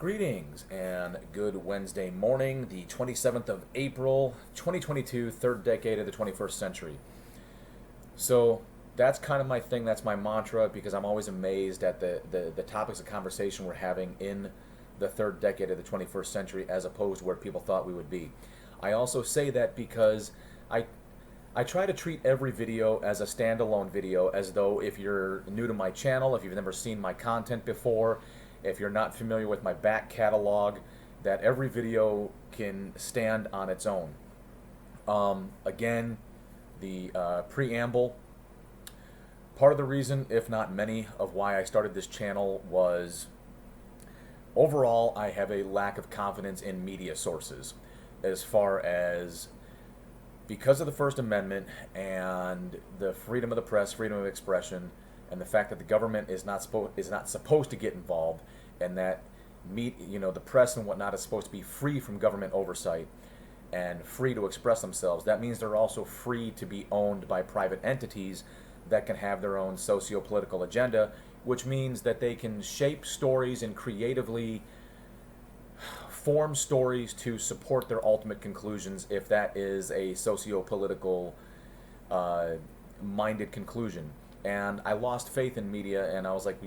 Greetings and good Wednesday morning, the 27th of April, 2022, third decade of the 21st century. So that's kind of my thing, that's my mantra, because I'm always amazed at the topics of conversation we're having in the third decade of the 21st century as opposed to where people thought we would be. I also say that because I I try to treat every video as a standalone video, as though if you're new to my channel, if you've never seen my content before, if you're not familiar with my back catalog, that every video can stand on its own. Again, the preamble, part of the reason, if not many, of why I started this channel was overall I have a lack of confidence in media sources as far as because of the First Amendment and the freedom of the press, freedom of expression, and the fact that the government is not supposed to get involved, and that the press and whatnot is supposed to be free from government oversight and free to express themselves. That means they're also free to be owned by private entities that can have their own socio-political agenda, which means that they can shape stories and creatively form stories to support their ultimate conclusions if that is a socio-political minded conclusion. And I lost faith in media, and I was like,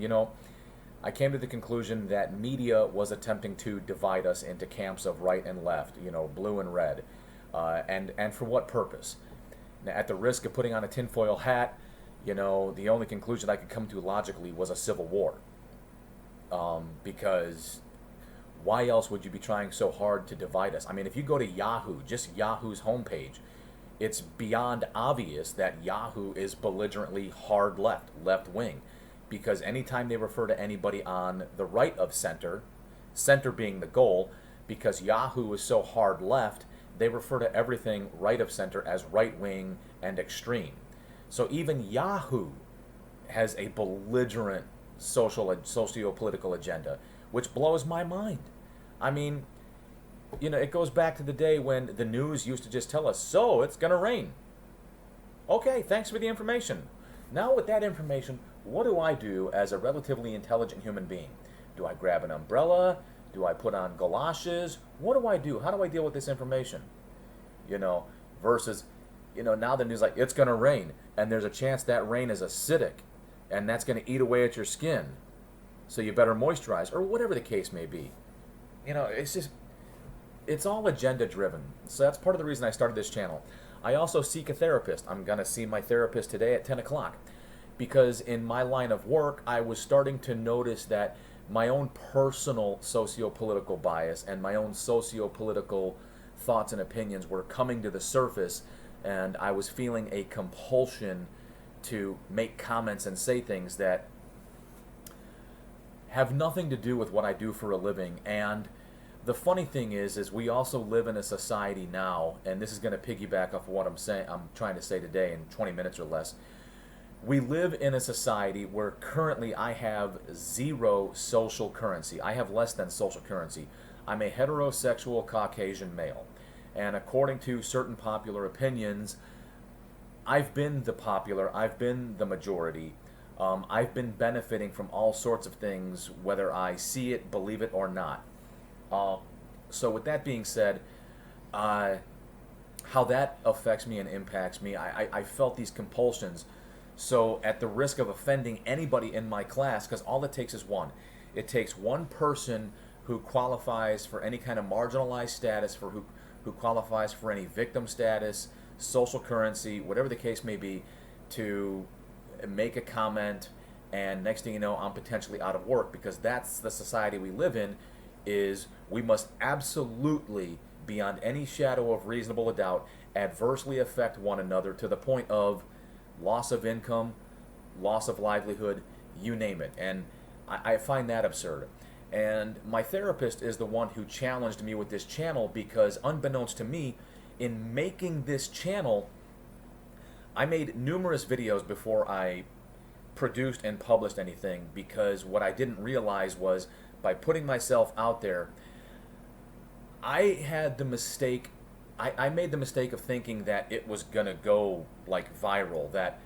I came to the conclusion that media was attempting to divide us into camps of right and left, blue and red. And for what purpose? Now, at the risk of putting on a tinfoil hat, the only conclusion I could come to logically was a civil war. Because why else would you be trying so hard to divide us? I mean, if you go to Yahoo, just Yahoo's homepage, it's beyond obvious that Yahoo is belligerently hard left, left wing, because anytime they refer to anybody on the right of center, center being the goal, because Yahoo is so hard left, they refer to everything right of center as right wing and extreme. So even Yahoo has a belligerent socio-political agenda, which blows my mind. I mean, it goes back to the day when the news used to just tell us, so it's going to rain. Okay, thanks for the information. Now with that information, what do I do as a relatively intelligent human being? Do I grab an umbrella? Do I put on galoshes? What do I do? How do I deal with this information? Versus, now the news like, it's going to rain, and there's a chance that rain is acidic, and that's going to eat away at your skin. So you better moisturize, or whatever the case may be. It's all agenda driven. So that's part of the reason I started this channel. I also seek a therapist. I'm going to see my therapist today at 10 o'clock. Because in my line of work, I was starting to notice that my own personal socio-political bias and my own socio-political thoughts and opinions were coming to the surface, and I was feeling a compulsion to make comments and say things that have nothing to do with what I do for a living. And the funny thing is we also live in a society now, and this is going to piggyback off of what I'm trying to say today in 20 minutes or less. We live in a society where currently I have zero social currency. I have less than social currency. I'm a heterosexual Caucasian male. And according to certain popular opinions, I've been the majority. I've been benefiting from all sorts of things, whether I see it, believe it, or not. So with that being said, how that affects me and impacts me, I felt these compulsions. So at the risk of offending anybody in my class, because all it takes is one. It takes one person who qualifies for any kind of marginalized status, who qualifies for any victim status, social currency, whatever the case may be, to make a comment, and next thing you know, I'm potentially out of work, because that's the society we live in. Is we must absolutely, beyond any shadow of reasonable doubt, adversely affect one another to the point of loss of income, loss of livelihood, you name it. And I find that absurd. And my therapist is the one who challenged me with this channel, because unbeknownst to me, in making this channel, I made numerous videos before I produced and published anything, because what I didn't realize was, by putting myself out there, I made the mistake of thinking that it was gonna go like viral, that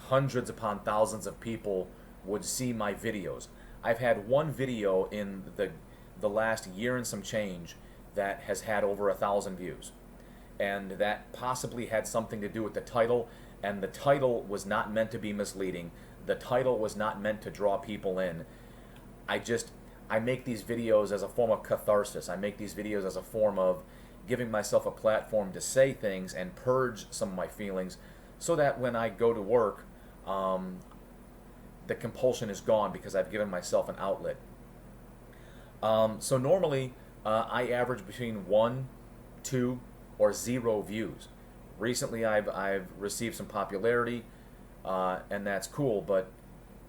hundreds upon thousands of people would see my videos. I've had one video in the the last year and some change that has had over 1,000 views. And that possibly had something to do with the title, and the title was not meant to be misleading. The title was not meant to draw people in. I make these videos as a form of catharsis. I make these videos as a form of giving myself a platform to say things and purge some of my feelings so that when I go to work, the compulsion is gone because I've given myself an outlet. So normally, I average between 1, 2, or 0 views. Recently, I've received some popularity, and that's cool, but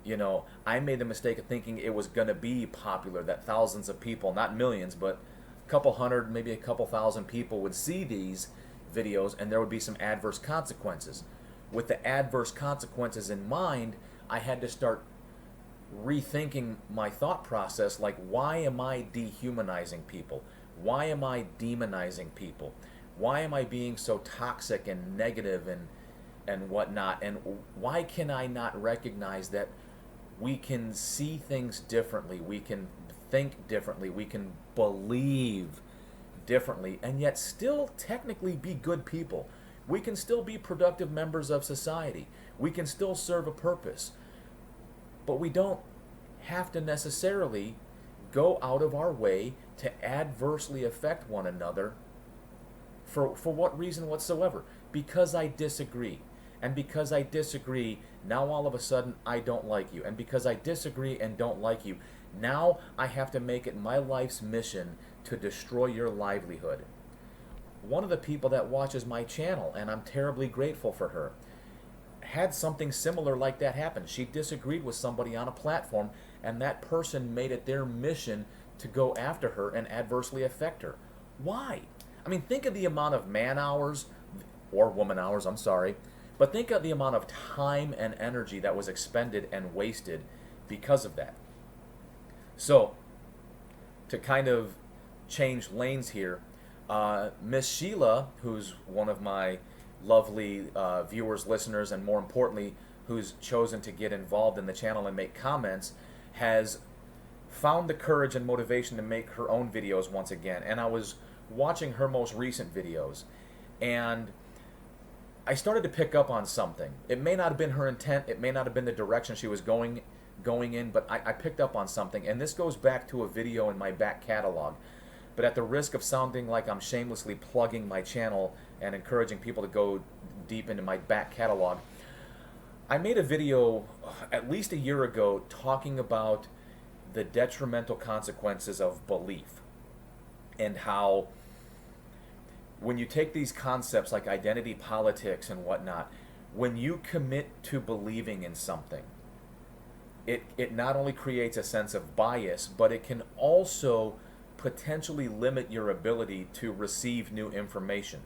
you know, I made the mistake of thinking it was going to be popular, that thousands of people, not millions, but a couple hundred, maybe a couple thousand people would see these videos and there would be some adverse consequences. With the adverse consequences in mind, I had to start rethinking my thought process, like, why am I dehumanizing people? Why am I demonizing people? Why am I being so toxic and negative and whatnot? And why can I not recognize that we can see things differently, we can think differently, we can believe differently, and yet still technically be good people? We can still be productive members of society. We can still serve a purpose. But we don't have to necessarily go out of our way to adversely affect one another for what reason whatsoever. Because I disagree. And because I disagree, now all of a sudden I don't like you. And because I disagree and don't like you, now I have to make it my life's mission to destroy your livelihood. One of the people that watches my channel, and I'm terribly grateful for her, had something similar like that happen. She disagreed with somebody on a platform, and that person made it their mission to go after her and adversely affect her. Why? I mean, think of the amount of man hours, or woman hours, I'm sorry, but think of the amount of time and energy that was expended and wasted because of that. So, to kind of change lanes here, Miss Sheila, who's one of my lovely viewers, listeners, and more importantly, who's chosen to get involved in the channel and make comments, has found the courage and motivation to make her own videos once again. And I was watching her most recent videos, and I started to pick up on something. It may not have been her intent, it may not have been the direction she was going in, but I picked up on something. And this goes back to a video in my back catalog. But at the risk of sounding like I'm shamelessly plugging my channel and encouraging people to go deep into my back catalog, I made a video at least a year ago talking about the detrimental consequences of belief, and how when you take these concepts like identity politics and whatnot, when you commit to believing in something, it not only creates a sense of bias, but it can also potentially limit your ability to receive new information.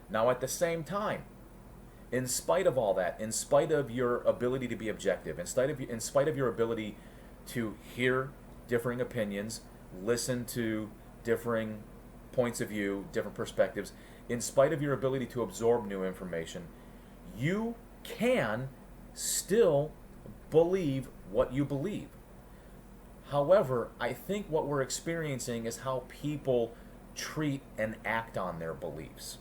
Now, at the same time, in spite of all that, in spite of your ability to be objective, in spite of your ability to hear differing opinions, listen to differing points of view, different perspectives, in spite of your ability to absorb new information, you can still believe what you believe. However, I think what we're experiencing is how people treat and act on their beliefs.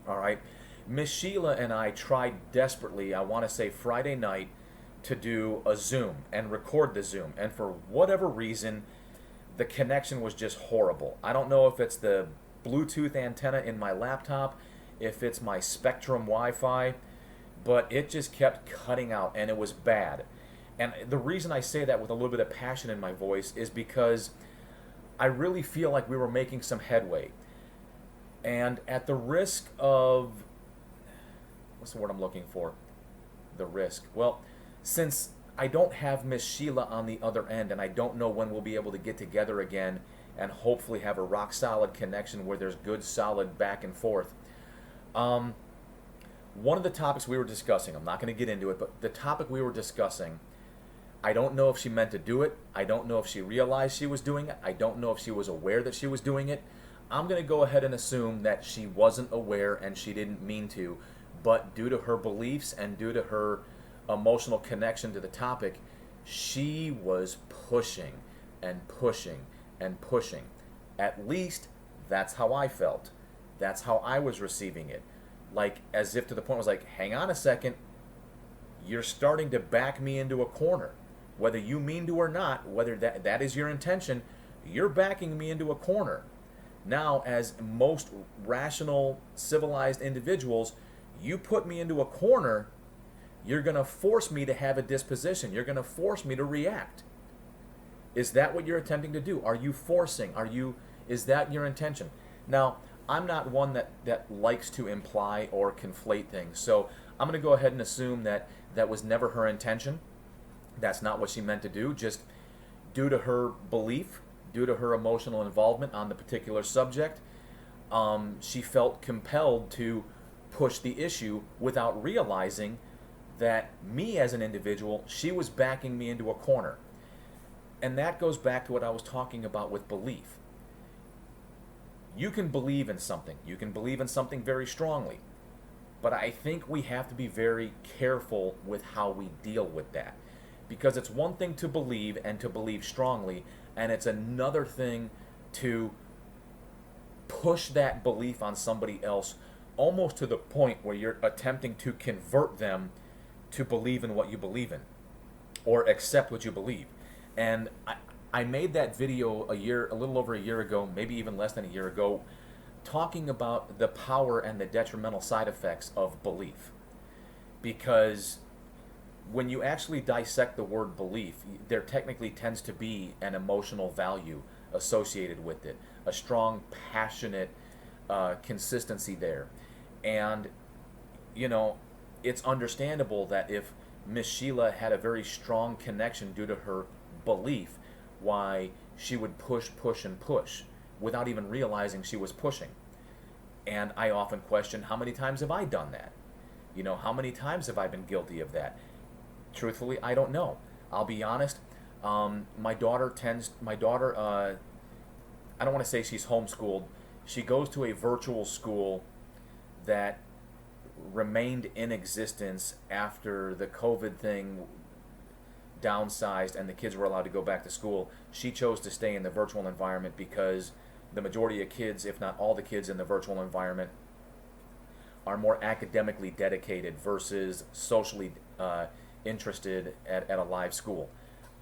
All right? Miss Sheila and I tried desperately, I want to say Friday night, to do a Zoom and record the Zoom. And for whatever reason, the connection was just horrible. I don't know if it's the Bluetooth antenna in my laptop, if it's my Spectrum Wi-Fi, but it just kept cutting out and it was bad. And the reason I say that with a little bit of passion in my voice is because I really feel like we were making some headway. And at the risk of, what's the word I'm looking for? The risk. Well, since I don't have Miss Sheila on the other end, and I don't know when we'll be able to get together again and hopefully have a rock solid connection where there's good solid back and forth. One of the topics we were discussing, I'm not going to get into it, but the topic we were discussing, I don't know if she meant to do it. I don't know if she realized she was doing it. I don't know if she was aware that she was doing it. I'm going to go ahead and assume that she wasn't aware and she didn't mean to, but due to her beliefs and due to her emotional connection to the topic, she was pushing and pushing and pushing. At least that's how I felt. That's how I was receiving it. Like, as if to the point was like, hang on a second, you're starting to back me into a corner. Whether you mean to or not, whether that is your intention, you're backing me into a corner. Now, as most rational, civilized individuals, you put me into a corner, you're going to force me to have a disposition. You're going to force me to react. Is that what you're attempting to do? Are you forcing? Is that your intention? Now, I'm not one that likes to imply or conflate things. So I'm going to go ahead and assume that that was never her intention. That's not what she meant to do. Just due to her belief, due to her emotional involvement on the particular subject, she felt compelled to push the issue without realizing that me as an individual, she was backing me into a corner. And that goes back to what I was talking about with belief. You can believe in something. You can believe in something very strongly. But I think we have to be very careful with how we deal with that. Because it's one thing to believe and to believe strongly, and it's another thing to push that belief on somebody else almost to the point where you're attempting to convert them to believe in what you believe in or accept what you believe. And I made that video a little over a year ago, maybe even less than a year ago, talking about the power and the detrimental side effects of belief. Because when you actually dissect the word belief, there technically tends to be an emotional value associated with it, a strong, passionate consistency there. And, you know, it's understandable that if Miss Sheila had a very strong connection due to her belief, why she would push without even realizing she was pushing. And I often question, how many times have I done that? You know, how many times have I been guilty of that? Truthfully, I don't know. I'll be honest. My daughter, I don't want to say she's homeschooled. She goes to a virtual school that remained in existence after the COVID thing downsized and the kids were allowed to go back to school. She chose to stay in the virtual environment because the majority of kids, if not all the kids in the virtual environment, are more academically dedicated versus socially interested at a live school.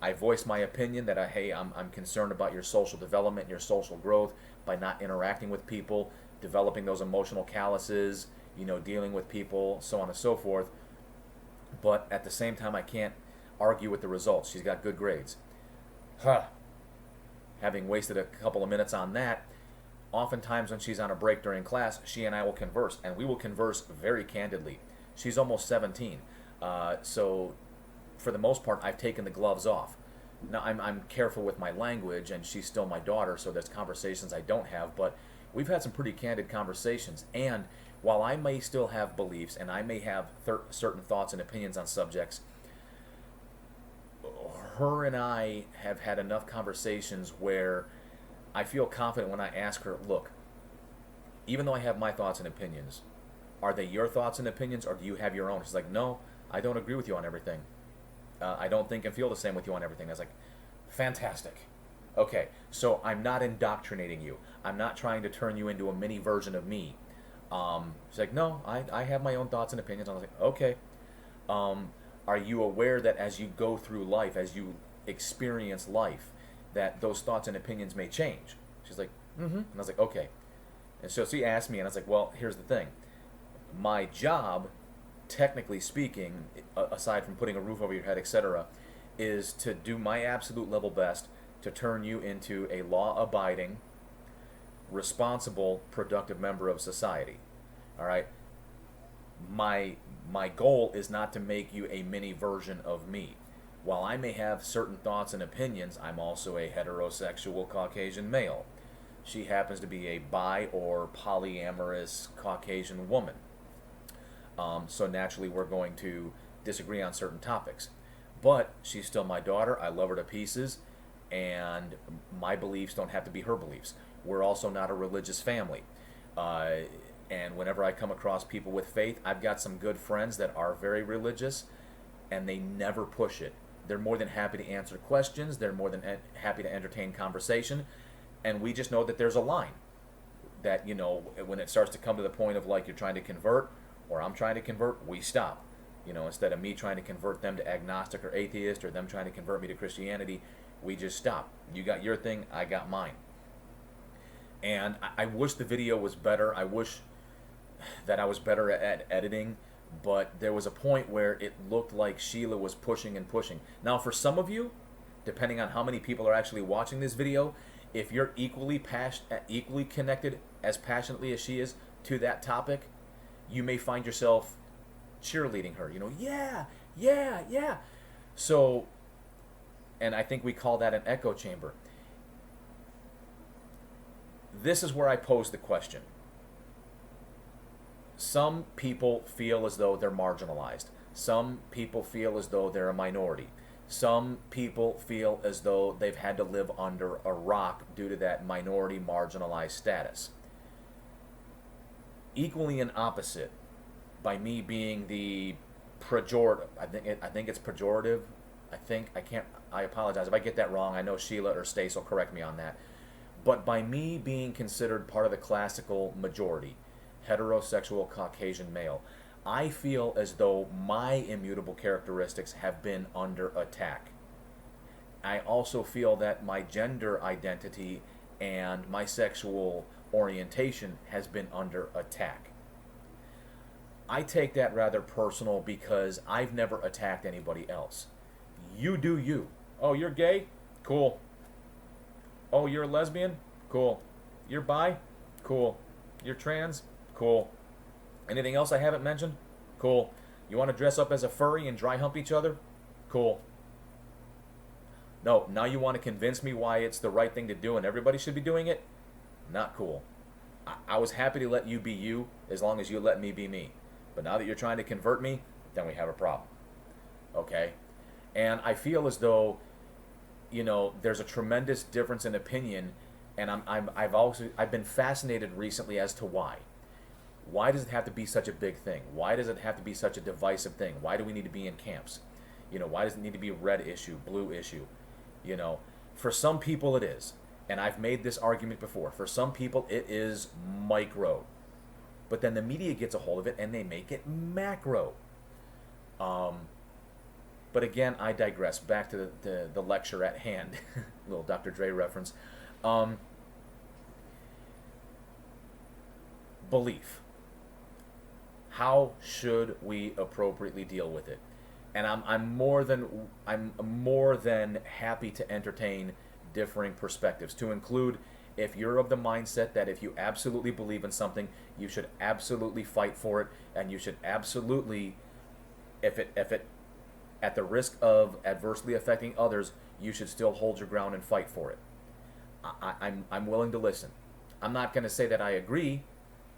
I voiced my opinion that I'm concerned about your social development, your social growth by not interacting with people, developing those emotional calluses, you know, dealing with people, so on and so forth. But at the same time, I can't argue with the results. She's got good grades. Having wasted a couple of minutes on that, oftentimes when she's on a break during class, she and I will converse, and we will converse very candidly. She's almost 17. So for the most part, I've taken the gloves off. Now, I'm careful with my language, and she's still my daughter, so there's conversations I don't have, but we've had some pretty candid conversations. And while I may still have beliefs, and I may have certain thoughts and opinions on subjects, her and I have had enough conversations where I feel confident when I ask her, look, even though I have my thoughts and opinions, are they your thoughts and opinions, or do you have your own? She's like, no, I don't agree with you on everything. I don't think and feel the same with you on everything. I was like, fantastic. Okay, so I'm not indoctrinating you. I'm not trying to turn you into a mini version of me. She's like, no, I have my own thoughts and opinions. I was like, okay. Are you aware that as you go through life, as you experience life, that those thoughts and opinions may change? She's like, mm-hmm. And I was like, okay. And so she asked me, and I was like, well, here's the thing. My job, technically speaking, aside from putting a roof over your head, etc., is to do my absolute level best to turn you into a law-abiding, responsible, productive member of society. All right? My goal is not to make you a mini version of me. While I may have certain thoughts and opinions, I'm also a heterosexual Caucasian male. She happens to be a bi or polyamorous Caucasian woman. So naturally we're going to disagree on certain topics. But she's still my daughter. I love her to pieces. And my beliefs don't have to be her beliefs. We're also not a religious family. And whenever I come across people with faith, I've got some good friends that are very religious, and they never push it. They're more than happy to answer questions. They're more than happy to entertain conversation. And we just know that there's a line that, when it starts to come to the point of like you're trying to convert or I'm trying to convert, we stop. Instead of me trying to convert them to agnostic or atheist or them trying to convert me to Christianity, we just stop. You got your thing, I got mine. And I wish the video was better. I wish that I was better at editing, but there was a point where it looked like Sheila was pushing and pushing. Now, for some of you, depending on how many people are actually watching this video, if you're equally connected as passionately as she is to that topic, you may find yourself cheerleading her. Yeah, yeah, yeah. So, and I think we call that an echo chamber. This is where I pose the question. Some people feel as though they're marginalized. Some people feel as though they're a minority. Some people feel as though they've had to live under a rock due to that minority marginalized status. Equally and opposite, by me being the pejorative, I think it's pejorative. I apologize if I get that wrong. I know Sheila or Stace will correct me on that. But by me being considered part of the classical majority, heterosexual Caucasian male, I feel as though my immutable characteristics have been under attack. I also feel that my gender identity and my sexual orientation has been under attack. I take that rather personal because I've never attacked anybody else. You do you. Oh, you're gay? Cool. Oh, you're a lesbian? Cool. You're bi? Cool. You're trans? Cool. Anything else I haven't mentioned? Cool. You want to dress up as a furry and dry hump each other? Cool. No, now you want to convince me why it's the right thing to do and everybody should be doing it? Not cool. I was happy to let you be you as long as you let me be me. But now that you're trying to convert me, then we have a problem. Okay? And I feel as though, there's a tremendous difference in opinion, and I've been fascinated recently as to why. Why does it have to be such a big thing? Why does it have to be such a divisive thing? Why do we need to be in camps? Why does it need to be a red issue, blue issue? For some people it is. And I've made this argument before. For some people it is micro. But then the media gets a hold of it and they make it macro. But again, I digress. Back to the lecture at hand. Little Dr. Dre reference. Belief. How should we appropriately deal with it? And I'm more than happy to entertain differing perspectives, to include if you're of the mindset that if you absolutely believe in something, you should absolutely fight for it, and you should absolutely, if it at the risk of adversely affecting others, you should still hold your ground and fight for it. I'm willing to listen. I'm not going to say that I agree,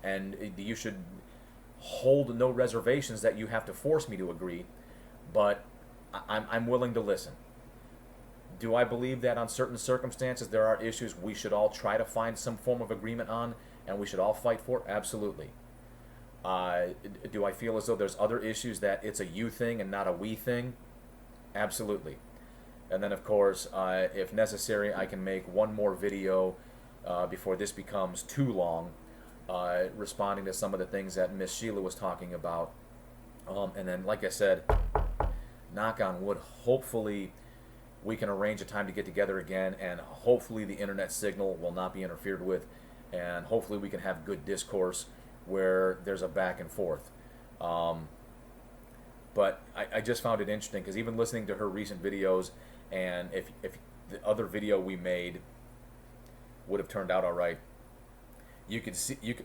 and you should hold no reservations that you have to force me to agree, but I'm willing to listen. Do I believe that on certain circumstances there are issues we should all try to find some form of agreement on and we should all fight for? Absolutely. Do I feel as though there's other issues that it's a you thing and not a we thing? Absolutely. And then, of course, if necessary, I can make one more video before this becomes too long, responding to some of the things that Miss Sheila was talking about. And then, like I said, knock on wood, hopefully we can arrange a time to get together again, and hopefully the internet signal will not be interfered with, and hopefully we can have good discourse where there's a back and forth. But I just found it interesting because even listening to her recent videos, and if the other video we made would have turned out all right,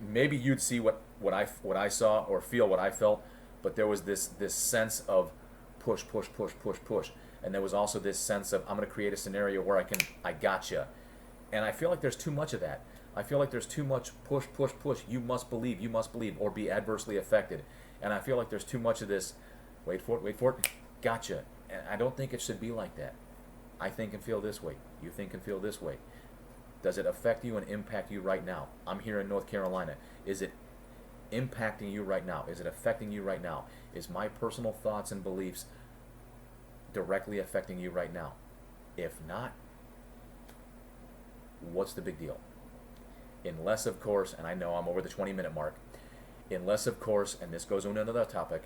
maybe you'd see what I saw or feel what I felt, but there was this sense of push, and there was also this sense of I'm going to create a scenario where I gotcha, and I feel like there's too much of that. I feel like there's too much push. You must believe, or be adversely affected, and I feel like there's too much of this. Wait for it, gotcha. And I don't think it should be like that. I think and feel this way. You think and feel this way. Does it affect you and impact you right now? I'm here in North Carolina. Is it impacting you right now? Is it affecting you right now? Is my personal thoughts and beliefs directly affecting you right now? If not, what's the big deal? Unless, of course, and I know I'm over the 20-minute mark, unless, of course, and this goes on another topic,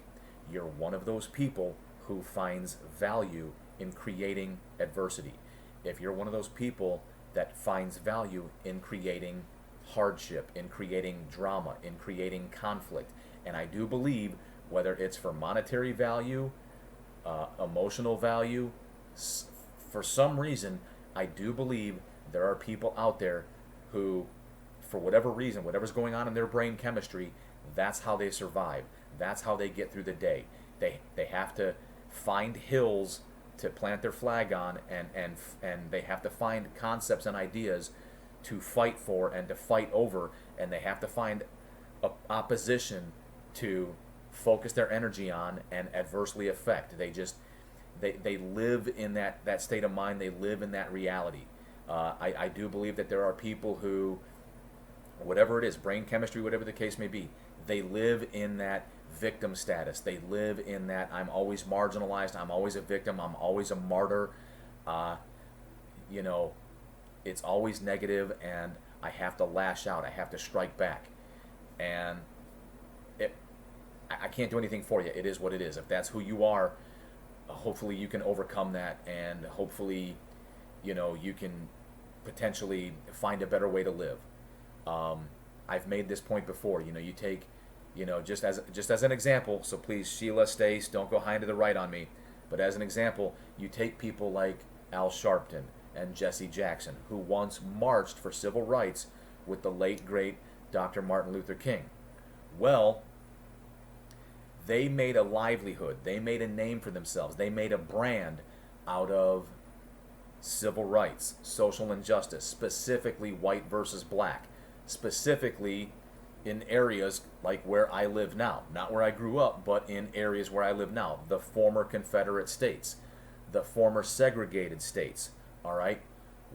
you're one of those people who finds value in creating adversity. If you're one of those people that finds value in creating hardship, in creating drama, in creating conflict, and I do believe whether it's for monetary value, emotional value, for some reason, I do believe there are people out there who, for whatever reason, whatever's going on in their brain chemistry, that's how they survive. That's how they get through the day. They have to find hills to plant their flag on, and they have to find concepts and ideas to fight for and to fight over, and they have to find opposition to focus their energy on and adversely affect. They live in that state of mind. They live in that reality. I do believe that there are people who, whatever it is, brain chemistry, whatever the case may be, they live in that victim status. They live in that I'm always marginalized, I'm always a victim, I'm always a martyr. It's always negative, and I have to lash out, I have to strike back. And I can't do anything for you. It is what it is. If that's who you are, hopefully you can overcome that, and hopefully, you can potentially find a better way to live. I've made this point before. You take, just as an example. So please, Sheila, Stace, don't go high to the right on me. But as an example, you take people like Al Sharpton and Jesse Jackson, who once marched for civil rights with the late great Dr. Martin Luther King. Well, they made a livelihood. They made a name for themselves. They made a brand out of civil rights, social injustice, specifically white versus black, specifically in areas like where I live now. Not where I grew up, but in areas where I live now. The former Confederate states, the former segregated states. All right?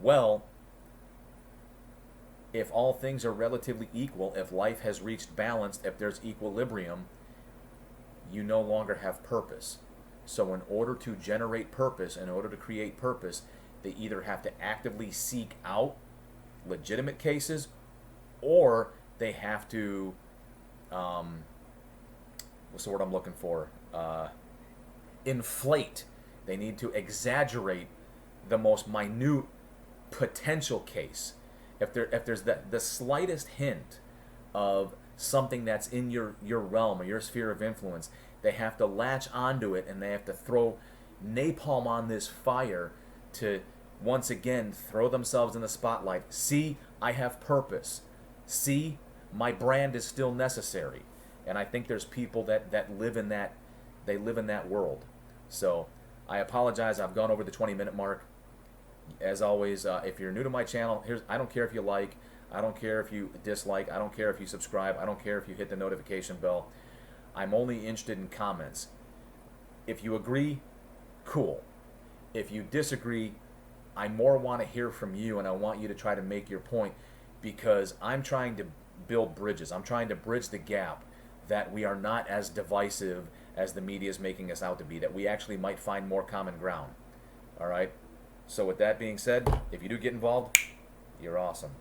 Well, if all things are relatively equal, if life has reached balance, if there's equilibrium, you no longer have purpose. So in order to generate purpose, in order to create purpose, they either have to actively seek out legitimate cases, or they have to, what's the word I'm looking for? Inflate. They need to exaggerate the most minute potential case. If there's the slightest hint of something that's in your realm or your sphere of influence, they have to latch onto it, and they have to throw napalm on this fire to once again throw themselves in the spotlight. See, I have purpose. See, my brand is still necessary. And I think there's people that live in that, they live in that world. So I apologize, I've gone over the 20-minute mark. As always, if you're new to my channel, I don't care if you like, I don't care if you dislike, I don't care if you subscribe, I don't care if you hit the notification bell. I'm only interested in comments. If you agree, cool. If you disagree, I more want to hear from you, and I want you to try to make your point, because I'm trying to build bridges. I'm trying to bridge the gap that we are not as divisive as the media is making us out to be, that we actually might find more common ground. All right? So with that being said, if you do get involved, you're awesome.